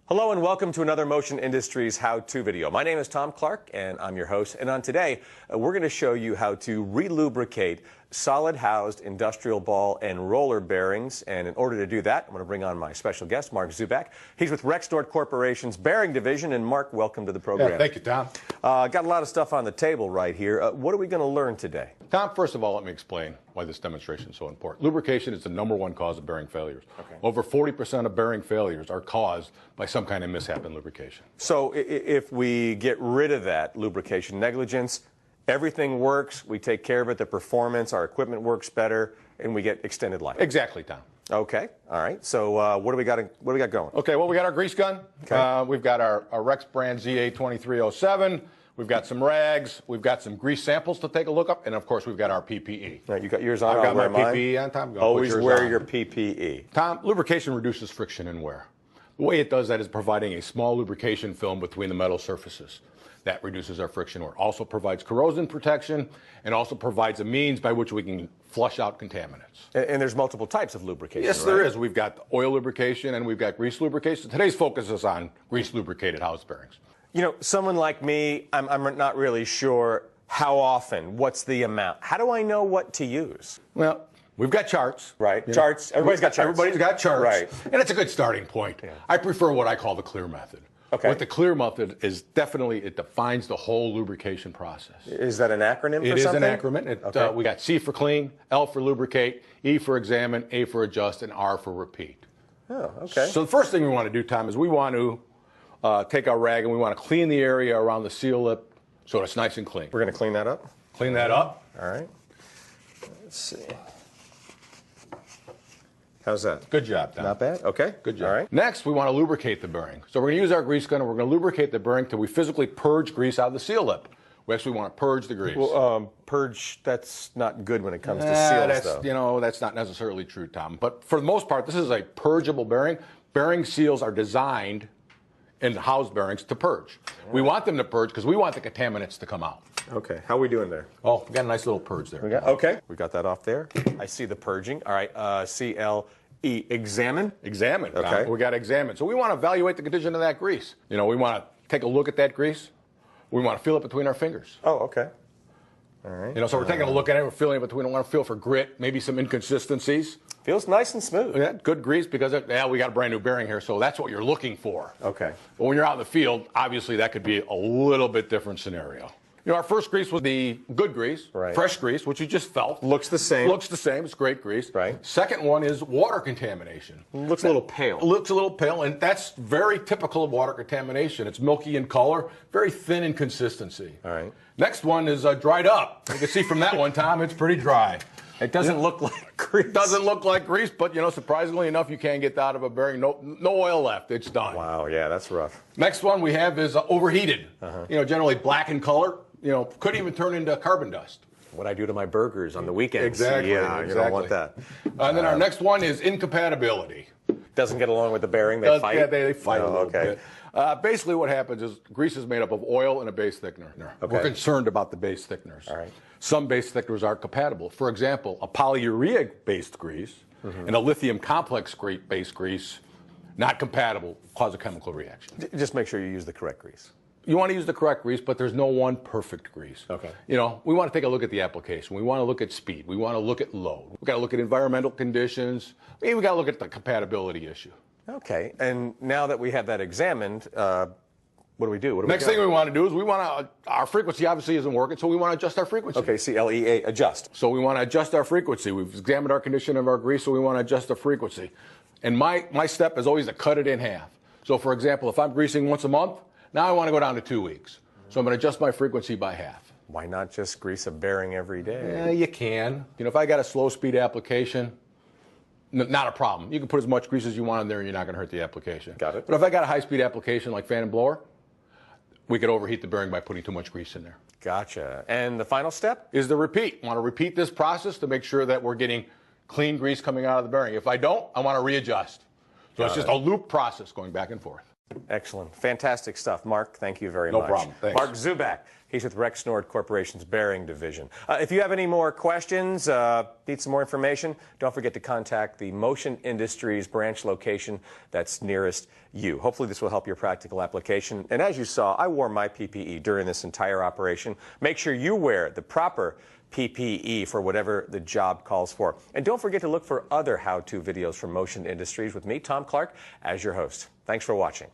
Hello and welcome to another Motion Industries how-to video. My name is Tom Clark and I'm your host. And on today, we're going to show you how to relubricate solid housed industrial ball and roller bearings. And in order to do that, I'm going to bring on my special guest, Mark Zubak. He's with Rexnord Corporation's Bearing Division. And Mark, welcome to the program. Yeah, thank you, Tom. Got a lot of stuff on the table right here. What are we going to learn today? Tom, first of all, let me explain why this demonstration is so important. Lubrication is the #1 cause of bearing failures. Okay. Over 40% of bearing failures are caused by some kind of mishap in lubrication. So if we get rid of that lubrication negligence, everything works, we take care of it, the performance, our equipment works better, and we get extended life. Exactly, Tom. Okay, all right. So what do we got going? Okay, well, we got our grease gun. Okay. We've got our Rex brand ZA2307. We've got some rags. We've got some grease samples to take a look up. And, of course, we've got our PPE. All right, you got yours on. I've got my PPE on, Tom. Always wear your PPE. Tom, lubrication reduces friction and wear. The way it does that is providing a small lubrication film between the metal surfaces. That reduces our friction wear. Also provides corrosion protection and also provides a means by which we can flush out contaminants. And there's multiple types of lubrication, Yes, right? there is. We've got oil lubrication and we've got grease lubrication. Today's focus is on grease lubricated house bearings. You know, someone like me, I'm not really sure how often, what's the amount. How do I know what to use? Well, we've got charts. Right, charts. Everybody's got charts. Everybody's got charts. Right. And it's a good starting point. Yeah. I prefer what I call the clear method. Okay. What the clear method is definitely, it defines the whole lubrication process. Is that an acronym for something? It is an acronym. Okay. We got C for clean, L for lubricate, E for examine, A for adjust, and R for repeat. Oh, okay. So the first thing we want to do, Tom, is we want to take our rag and we want to clean the area around the seal lip so it's nice and clean. We're going to clean that up? Clean that up. All right. Let's see. How's that? Good job, Tom. Not bad? Okay. Good job. All right. Next, we want to lubricate the bearing. So we're going to use our grease gun and we're going to lubricate the bearing till we physically purge grease out of the seal lip. We actually want to purge the grease. Well, purge, that's not good when it comes to seals, though. You know, that's not necessarily true, Tom. But for the most part, this is a purgeable bearing. Bearing seals are designed in house bearings to purge. Right. We want them to purge because we want the contaminants to come out. Okay. How are we doing there? Oh, we got a nice little purge there. Okay. We got that off there. I see the purging. All right. CLE. Examine? Examine. Okay. We got to examine. So we want to evaluate the condition of that grease. You know, we want to take a look at that grease. We want to feel it between our fingers. Oh, okay. All right. You know, so we're taking a look at it. We're feeling it between. We want to feel for grit, maybe some inconsistencies. Feels nice and smooth. Yeah, good grease because, we got a brand new bearing here, so that's what you're looking for. Okay. But when you're out in the field, obviously that could be a little bit different scenario. You know, our first grease was the good grease, right. Fresh grease, which you just felt. Looks the same. Looks the same. It's great grease. Right. Second one is water contamination. Looks a little pale. Looks a little pale, and that's very typical of water contamination. It's milky in color, very thin in consistency. All right. Next one is dried up. You can see from that one, Tom, it's pretty dry. It doesn't look like grease. Doesn't look like grease, but, you know, surprisingly enough, you can't get that out of a bearing. No oil left. It's done. Wow, yeah, that's rough. Next one we have is overheated. You know, generally black in color. You know, could even turn into carbon dust. What I do to my burgers on the weekends. Exactly. Yeah, exactly. You don't want that. And then our next one is incompatibility. Doesn't get along with the bearing. They fight. Yeah, they fight a little okay. bit. Basically, what happens is grease is made up of oil and a base thickener. Okay. We're concerned about the base thickeners. All right. Some base thickeners aren't compatible. For example, a polyurea-based grease and a lithium complex-based grease, not compatible, cause a chemical reaction. Just make sure you use the correct grease. You want to use the correct grease, but there's no one perfect grease. Okay. You know, we want to take a look at the application. We want to look at speed. We want to look at load. We've got to look at environmental conditions. We've got to look at the compatibility issue. Okay. And now that we have that examined, what do we do? Next thing we want to do is we want to, our frequency obviously isn't working, so we want to adjust our frequency. Okay, CLEA, adjust. So we want to adjust our frequency. We've examined our condition of our grease, so we want to adjust the frequency. And my step is always to cut it in half. So for example, if I'm greasing once a month, now I want to go down to 2 weeks. So I'm going to adjust my frequency by half. Why not just grease a bearing every day? Yeah, you can. You know, if I got a slow speed application, not a problem. You can put as much grease as you want in there and you're not going to hurt the application. Got it. But if I got a high speed application like fan and blower, we could overheat the bearing by putting too much grease in there. Gotcha. And the final step? Is the repeat. I want to repeat this process to make sure that we're getting clean grease coming out of the bearing. If I don't, I want to readjust. So it's just a loop process going back and forth. Excellent. Fantastic stuff. Mark, thank you very No much. problem. Thanks. Mark Zubak. He's with Rexnord Corporation's Bearing Division. If you have any more questions, need some more information, don't forget to contact the Motion Industries branch location that's nearest you. Hopefully this will help your practical application. And as you saw, I wore my PPE during this entire operation. Make sure you wear the proper PPE for whatever the job calls for. And don't forget to look for other how-to videos from Motion Industries with me, Tom Clark, as your host. Thanks for watching.